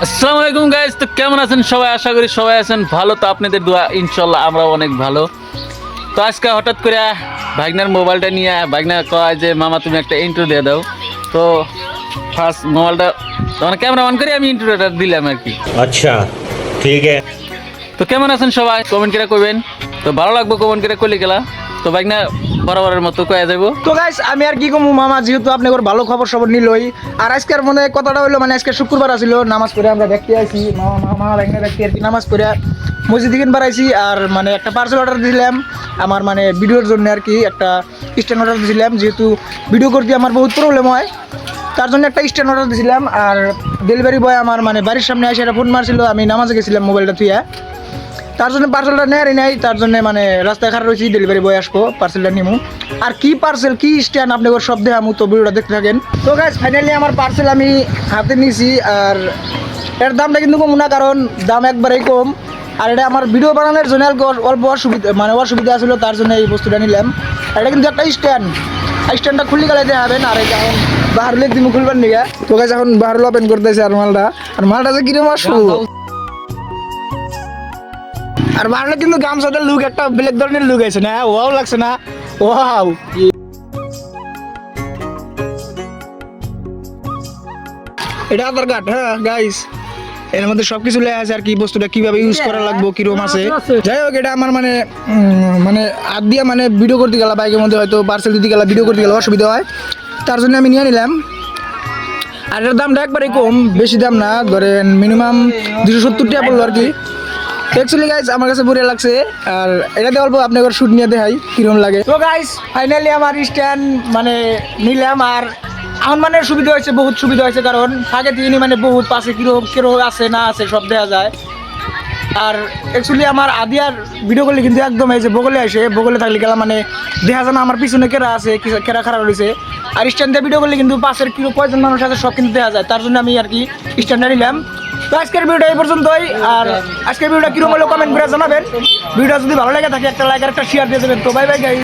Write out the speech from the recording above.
আসসালামু আলাইকুম গাইস, তো কেমন আছেন সবাই? আশা করি সবাই আছেন ভালো। তো আপনাদের দোয়া ইনশাল্লাহ আমরাও অনেক ভালো। তো আজকে হঠাৎ করে ভাগনার মোবাইলটা নিয়ে ভাগনা কয় যে মামা তুমি একটা ইন্ট্রো দিয়ে দাও। তো ফার্স্ট মোবাইলটা মানে ক্যামেরা অন করে আমি ইন্ট্রোটা দিলাম আর কি। अच्छा ठीक है। তো কেমন আছেন সবাই কমেন্ট করে কইবেন। তো ভালো লাগবে কমেন্ট করে কইলে গেলা। তো ভাগনা বরাবরের মতো কয়ে যাবো। তো গাইস আমি আর কি কমু মামা, যেহেতু আপনি ভালো খবর সবর নিলই। আর আজকের মনে কথাটা হইলো মানে আজকে শুক্রবার আছিল, নামাজ পড়ে আমরা দেখতে আইছি মামা ভাইনা দেখতে আর কি নামাজ পড়ে মসজিদ থেকে বাড়াইছি। আর মানে একটা পার্সেল অর্ডার দিলাম আমার মানে ভিডিওর জন্য আর কি, একটা স্ট্যান্ড অর্ডার দিয়েছিলাম, যেহেতু ভিডিও করতে আমার বহুত প্রবলেম হয় তার জন্য একটা স্ট্যান্ড অর্ডার দিয়েছিলাম। আর ডেলিভারি বয় আমার মানে বাড়ির সামনে এসে একটা ফোন মারছিল, আমি নামাজে গেছিলাম মোবাইলটা থুয়ে, তার জন্য পার্সেলটা নেয়ারই নাই। তার জন্য মানে রাস্তায় খারাপ রয়েছি, ডেলিভারি বয় আসবো পার্সেলটা নিমু। আর কি পার্সেল কি স্ট্যান্ড আপনি সব দেখামু, তো ভিডিওটা দেখতে থাকেন। তো গাইস ফাইনালি আমার পার্সেল আমি হাতে নিয়েছি। আর এর দামটা কিন্তু কম না, কারণ দাম একবারেই কম। আর এটা আমার ভিডিও বানানোর জন্য অল্প অসুবিধা আসলো, তার জন্য এই বস্তুটা নিলাম। এটা কিন্তু একটা স্ট্যান্ডটা খুললে গেলে দেখাবেন। আর এটা এখন বাহারুল একদিন খুলবেন নিয়ে। তো গাইস এখন বাহারুল ওপেন করতেছে আর মালটা যে কিরকম আসবো। আর বাহারুল কিন্তু গামছাদের লুক একটা ব্ল্যাক ধরনের লুক আছে না, ওয়াও লাগছে না? ওয়াও, এটা আধার কার্ড। হ্যাঁ গাইস, এর মধ্যে সবকিছু লেখা আছে আর কি, বস্তুটা কিভাবে ইউজ করা লাগবে কিরকম আছে। যাই হোক, এটা আমার মানে মানে হাত দিয়ে মানে ভিডিও করতে গেলাম, বাইকের মধ্যে হয়তো পার্সেল দিতে গেলাম, ভিডিও করতে গেলে অসুবিধা হয়, তার জন্য আমি নিয়ে নিলাম। আর এর দামটা একবারেই কম, বেশি দাম না, ধরেন মিনিমাম 270 টাকা পড়লো আর কি। অ্যাকচুয়ালি গাইস আমার কাছে বুড়ে লাগছে। আর এটাতে অল্প আপনাদের শুট নিয়ে দেখাই কিরকম লাগে। তো গাইস ফাইনালি আমার স্ট্যান্ড মানে নিলাম। আর আমার মানে সুবিধা হয়েছে, বহুত সুবিধা হয়েছে, কারণ আগে তিনি মানে বহুত পাশে কিরো আছে না আছে সব দেখা যায়। আর অ্যাকচুয়ালি আমার আদিয়ার ভিডিও করলে কিন্তু একদম এই যে বগলে আসে, বগলে থাকলে গেলাম মানে দেখা যায় না আমার পিছনে কেরা আছে, কেরা খারাপ রয়েছে। আর স্ট্যান্ড দিয়ে ভিডিও করলে কিন্তু পাশের কয়জন মানুষ আছে সব কিন্তু দেখা যায়, তার জন্য আমি আর কি স্ট্যান্ডটা নিলাম। তো আজকের ভিডিওটা এই পর্যন্তই। আর আজকের ভিডিওটা কিরকম হলো কমেন্ট করে জানাবেন। ভিডিওটা যদি ভালো লাগে থাকে একটা লাইক আর একটা শেয়ার দিয়ে দেবেন। তো বাই বাই গাইস।